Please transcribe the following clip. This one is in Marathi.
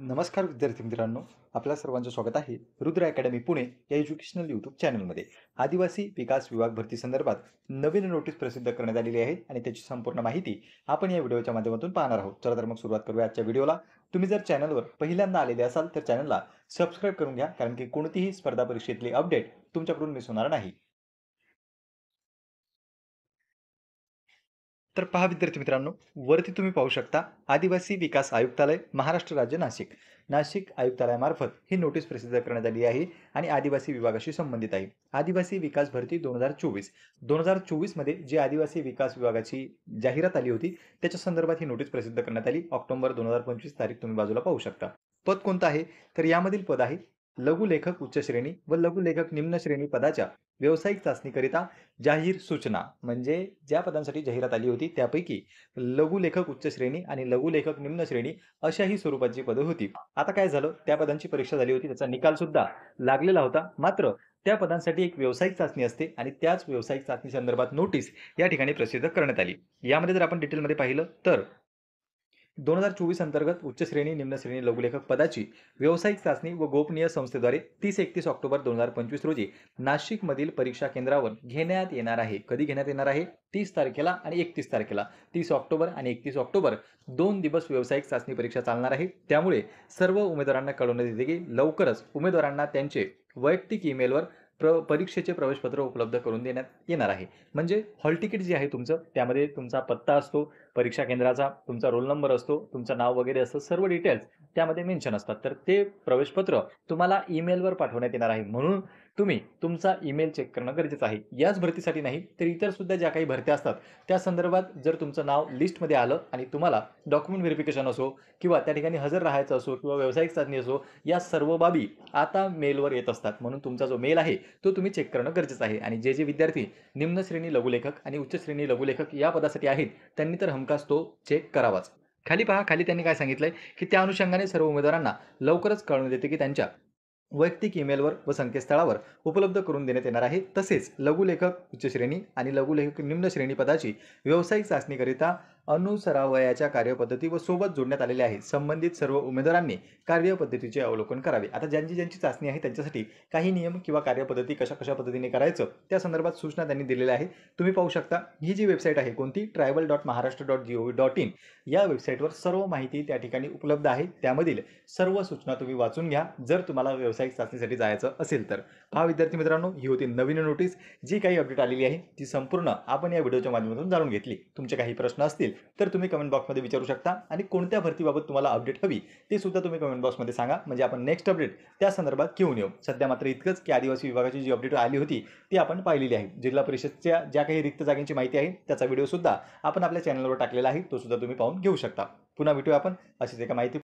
नमस्कार विद्यार्थी मित्रांनो, आपल्या सर्वांचं स्वागत आहे रुद्र अकॅडमी पुणे या एज्युकेशनल यूट्यूब चॅनलमध्ये. आदिवासी विकास विभाग भरती संदर्भात नवीन नोटीस प्रसिद्ध करण्यात आलेली आहे आणि त्याची संपूर्ण माहिती आपण या व्हिडिओच्या माध्यमातून पाहणार आहोत. चला तर मग सुरुवात करूया आजच्या व्हिडिओला. तुम्ही जर चॅनलवर पहिल्यांदा आलेले असाल तर चॅनलला सबस्क्राईब करून घ्या, कारण की कोणतीही स्पर्धा परीक्षेतली अपडेट तुमच्याकडून मिस होणार नाही. तर पहा विद्यार्थी मित्रांनो, वरती तुम्ही पाहू शकता आदिवासी विकास आयुक्तालय, महाराष्ट्र राज्य, नाशिक. नाशिक आयुक्तालयामार्फत ही नोटीस प्रसिद्ध करण्यात आली आहे आणि आदिवासी विभागाशी संबंधित आहे. आदिवासी विकास भरती 2024. 2024 मध्ये जी आदिवासी विकास विभागाची जाहिरात आली होती त्याच्या संदर्भात ही नोटीस प्रसिद्ध करण्यात आली. ऑक्टोबर 2025 तारीख तुम्ही बाजूला पाहू शकता. पद कोणतं आहे तर यामधील पद आहे लघुलेखक उच्च श्रेणी व लघुलेखक निम्न श्रेणी पदाच्या व्यावसायिक चाचणीकरिता जाहीर सूचना. म्हणजे ज्या पदांसाठी जाहिरात आली होती त्यापैकी लघुलेखक उच्च श्रेणी आणि लघुलेखक निम्न श्रेणी अशाही स्वरूपाची पदं होती. आता काय झालं, त्या पदांची परीक्षा झाली होती, त्याचा निकाल सुद्धा लागलेला होता. मात्र त्या पदांसाठी एक व्यावसायिक चाचणी असते आणि त्याच व्यावसायिक चाचणी संदर्भात नोटीस या ठिकाणी प्रसिद्ध करण्यात आली. यामध्ये जर आपण डिटेलमध्ये पाहिलं तर 2024 अंतर्गत उच्च श्रेणी निम्न श्रेणी लघुलेखक पदाची व्यावसायिक चाचणी व गोपनीय संस्थेद्वारे 30-31 ऑक्टोबर 2025 रोजी नाशिकमधील परीक्षा केंद्रावर घेण्यात येणार आहे. कधी घेण्यात येणार आहे? 30 तारखेला आणि 31 तारखेला. 30 ऑक्टोबर आणि 31 ऑक्टोबर 2 दिवस व्यावसायिक चाचणी परीक्षा चालणार आहे. त्यामुळे सर्व उमेदवारांना कळवण्यात येते की लवकरच उमेदवारांना त्यांचे वैयक्तिक ईमेलवर परीक्षेचे प्रवेशपत्र उपलब्ध करून देण्यात येणार आहे. म्हणजे हॉल तिकीट जे आहे तुमचं, त्यामध्ये तुमचा पत्ता असतो, परीक्षा केंद्राचा तुमचा रोल नंबर असतो, तुमचं नाव वगैरे असतं, सर्व डिटेल्स त्यामध्ये मेन्शन असतात. तर ते प्रवेशपत्र तुम्हाला ईमेलवर पाठवण्यात येणार आहे. म्हणून तुम्ही तुमचा ईमेल चेक करणं गरजेचं आहे. याच भरतीसाठी नाही तर इतर सुद्धा ज्या काही भरत्या असतात त्या संदर्भात जर तुमचं नाव लिस्टमध्ये आलं आणि तुम्हाला डॉक्युमेंट व्हेरिफिकेशन असो किंवा त्या ठिकाणी हजर राहायचं असो किंवा व्यावसायिक चाचणी असो, या सर्व बाबी आता मेलवर येत असतात. म्हणून तुमचा जो मेल आहे तो तुम्ही चेक करणं गरजेचं आहे. आणि जे विद्यार्थी निम्न श्रेणी लघुलेखक आणि उच्च श्रेणी लघुलेखक या पदासाठी आहेत त्यांनी तर हमखास तो चेक करावाच. खाली पहा, खाली त्यांनी काय सांगितलंय की त्या अनुषंगाने सर्व उमेदवारांना लवकरच कळवण्यात येते की त्यांच्या वैयक्तिक ईमेलवर व संकेतस्थळावर उपलब्ध करून देण्यात येणार आहे. तसेच लघुलेखक उच्च श्रेणी आणि लघुलेखक निम्न श्रेणी पदाची व्यावसायिक चाचणीकरिता अनुसरावयाच्या कार्यपद्धती व सोबत जोडण्यात आलेल्या आहेत. संबंधित सर्व उमेदवारांनी कार्यपद्धतीचे अवलोकन करावे. आता ज्यांची चाचणी आहे त्यांच्यासाठी काही नियम किंवा कार्यपद्धती कशा पद्धतीने करायचं त्या संदर्भात सूचना त्यांनी दिलेल्या आहेत. तुम्ही पाहू शकता ही जी वेबसाईट आहे कोणती, tribal.maharashtra.gov.in, या वेबसाईटवर सर्व माहिती त्या ठिकाणी उपलब्ध आहे. त्यामधील सर्व सूचना तुम्ही वाचून घ्या जर तुम्हाला व्यावसायिक चाचणीसाठी जायचं असेल तर. पहा विद्यार्थी मित्रांनो, ही होती नवीन नोटीस. जी काही अपडेट आलेली आहे ती संपूर्ण आपण या व्हिडिओच्या माध्यमातून जाणून घेतली. तुमचे काही प्रश्न असतील तर तुम्ही कमेंट बॉक्समध्ये विचारू शकता आणि कोणत्या भरतीबाबत तुम्हाला अपडेट हवी ते सुद्धा तुम्ही कमेंट बॉक्समध्ये सांगा, म्हणजे आपण नेक्स्ट अपडेट त्या संदर्भात घेऊन येऊ. सध्या मात्र इतकंच की आदिवासी विभागाची जी अपडेट आली होती ती आपण पाहिलेली आहे. जिल्हा परिषदच्या ज्या काही रिक्त जागांची माहिती आहे त्याचा व्हिडिओ सुद्धा आपण आपल्या चॅनलवर टाकलेला आहे, तो सुद्धा तुम्ही पाहून घेऊ शकता. पुन्हा भेटूया आपण अशीच एका माहिती